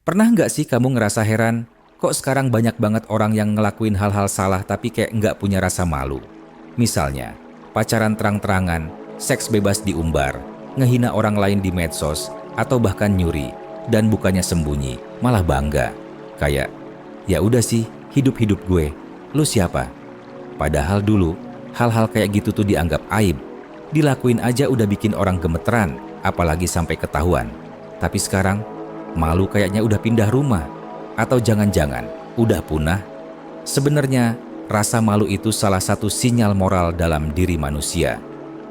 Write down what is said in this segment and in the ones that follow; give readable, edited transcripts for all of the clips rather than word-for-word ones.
Pernah nggak sih kamu ngerasa heran, kok sekarang banyak banget orang yang ngelakuin hal-hal salah tapi kayak nggak punya rasa malu? Misalnya, pacaran terang-terangan, seks bebas diumbar, ngehina orang lain di medsos, atau bahkan nyuri, dan bukannya sembunyi, malah bangga. Kayak, ya udah sih, hidup-hidup gue, lu siapa? Padahal dulu, hal-hal kayak gitu tuh dianggap aib. Dilakuin aja udah bikin orang gemeteran, apalagi sampai ketahuan. Tapi sekarang, malu kayaknya udah pindah rumah. Atau jangan-jangan, udah punah. Sebenarnya, rasa malu itu salah satu sinyal moral dalam diri manusia.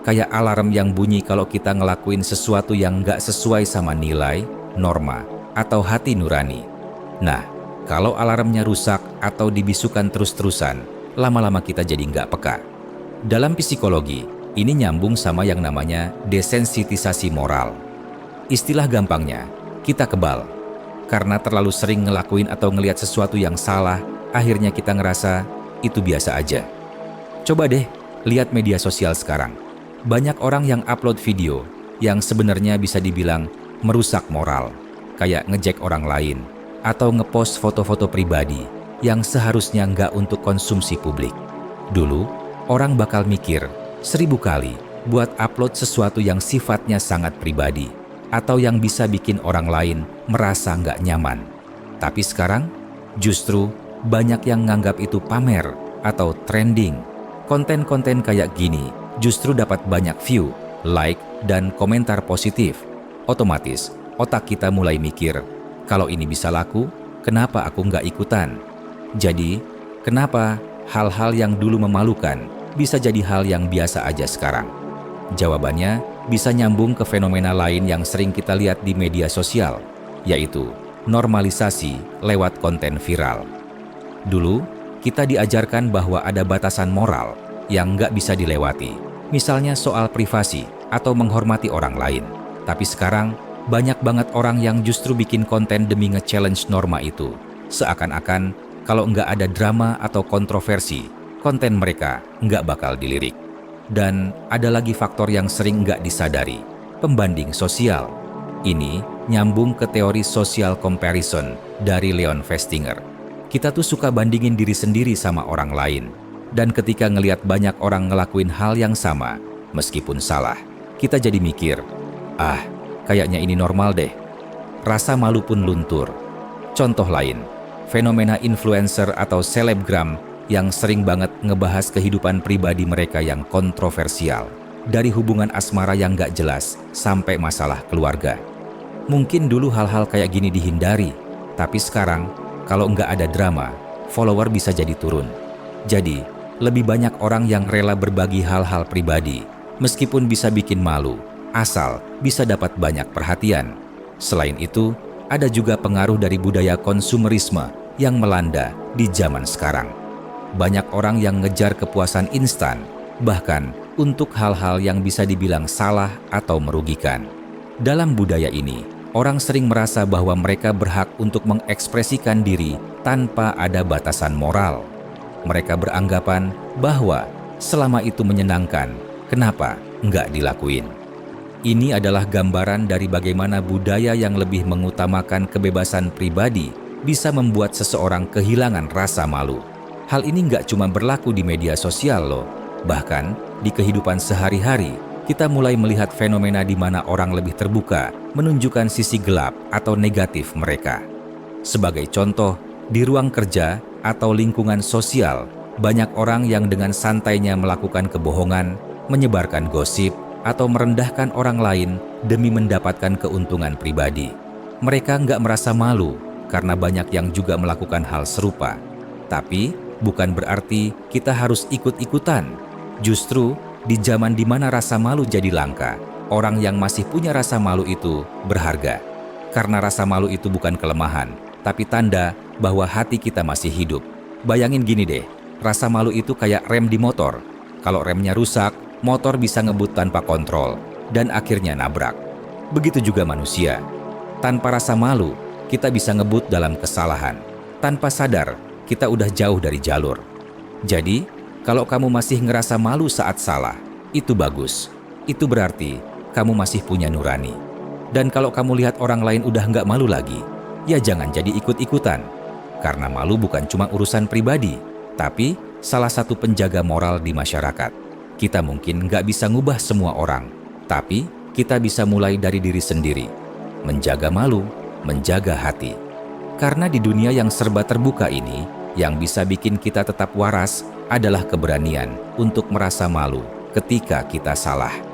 Kayak alarm yang bunyi kalau kita ngelakuin sesuatu yang nggak sesuai sama nilai, norma, atau hati nurani. Nah, kalau alarmnya rusak atau dibisukan terus-terusan, lama-lama kita jadi nggak peka. Dalam psikologi, ini nyambung sama yang namanya desensitisasi moral. Istilah gampangnya, kita kebal. Karena terlalu sering ngelakuin atau ngelihat sesuatu yang salah, akhirnya kita ngerasa itu biasa aja. Coba deh, lihat media sosial sekarang. Banyak orang yang upload video yang sebenarnya bisa dibilang merusak moral, kayak ngejek orang lain, atau ngepost foto-foto pribadi yang seharusnya nggak untuk konsumsi publik. Dulu, orang bakal mikir 1000 kali buat upload sesuatu yang sifatnya sangat pribadi, atau yang bisa bikin orang lain merasa nggak nyaman. Tapi sekarang, justru banyak yang nganggap itu pamer atau trending. Konten-konten kayak gini justru dapat banyak view, like, dan komentar positif. Otomatis, otak kita mulai mikir, kalau ini bisa laku, kenapa aku nggak ikutan? Jadi, kenapa hal-hal yang dulu memalukan bisa jadi hal yang biasa aja sekarang? Jawabannya bisa nyambung ke fenomena lain yang sering kita lihat di media sosial, yaitu normalisasi lewat konten viral. Dulu, kita diajarkan bahwa ada batasan moral yang nggak bisa dilewati, misalnya soal privasi atau menghormati orang lain. Tapi sekarang, banyak banget orang yang justru bikin konten demi nge-challenge norma itu. Seakan-akan kalau nggak ada drama atau kontroversi, konten mereka nggak bakal dilirik. Dan ada lagi faktor yang sering nggak disadari, pembanding sosial. Ini nyambung ke teori social comparison dari Leon Festinger. Kita tuh suka bandingin diri sendiri sama orang lain. Dan ketika ngelihat banyak orang ngelakuin hal yang sama, meskipun salah, kita jadi mikir, kayaknya ini normal deh. Rasa malu pun luntur. Contoh lain, fenomena influencer atau selebgram yang sering banget ngebahas kehidupan pribadi mereka yang kontroversial, dari hubungan asmara yang gak jelas sampai masalah keluarga. Mungkin dulu hal-hal kayak gini dihindari, tapi sekarang kalau nggak ada drama, follower bisa jadi turun. Jadi, lebih banyak orang yang rela berbagi hal-hal pribadi, meskipun bisa bikin malu, asal bisa dapat banyak perhatian. Selain itu, ada juga pengaruh dari budaya konsumerisme yang melanda di zaman sekarang. Banyak orang yang ngejar kepuasan instan, bahkan untuk hal-hal yang bisa dibilang salah atau merugikan. Dalam budaya ini, orang sering merasa bahwa mereka berhak untuk mengekspresikan diri tanpa ada batasan moral. Mereka beranggapan bahwa selama itu menyenangkan, kenapa nggak dilakuin? Ini adalah gambaran dari bagaimana budaya yang lebih mengutamakan kebebasan pribadi bisa membuat seseorang kehilangan rasa malu. Hal ini nggak cuma berlaku di media sosial loh, bahkan di kehidupan sehari-hari kita mulai melihat fenomena di mana orang lebih terbuka menunjukkan sisi gelap atau negatif mereka. Sebagai contoh, di ruang kerja atau lingkungan sosial, banyak orang yang dengan santainya melakukan kebohongan, menyebarkan gosip, atau merendahkan orang lain demi mendapatkan keuntungan pribadi. Mereka nggak merasa malu karena banyak yang juga melakukan hal serupa. Tapi, bukan berarti kita harus ikut-ikutan. Justru, di zaman di mana rasa malu jadi langka, orang yang masih punya rasa malu itu berharga. Karena rasa malu itu bukan kelemahan, tapi tanda bahwa hati kita masih hidup. Bayangin gini deh, rasa malu itu kayak rem di motor. Kalau remnya rusak, motor bisa ngebut tanpa kontrol, dan akhirnya nabrak. Begitu juga manusia. Tanpa rasa malu, kita bisa ngebut dalam kesalahan. Tanpa sadar, kita udah jauh dari jalur. Jadi, kalau kamu masih ngerasa malu saat salah, itu bagus. Itu berarti kamu masih punya nurani. Dan kalau kamu lihat orang lain udah nggak malu lagi, ya jangan jadi ikut-ikutan. Karena malu bukan cuma urusan pribadi, tapi salah satu penjaga moral di masyarakat. Kita mungkin nggak bisa ngubah semua orang, tapi kita bisa mulai dari diri sendiri. Menjaga malu, menjaga hati. Karena di dunia yang serba terbuka ini, yang bisa bikin kita tetap waras adalah keberanian untuk merasa malu ketika kita salah.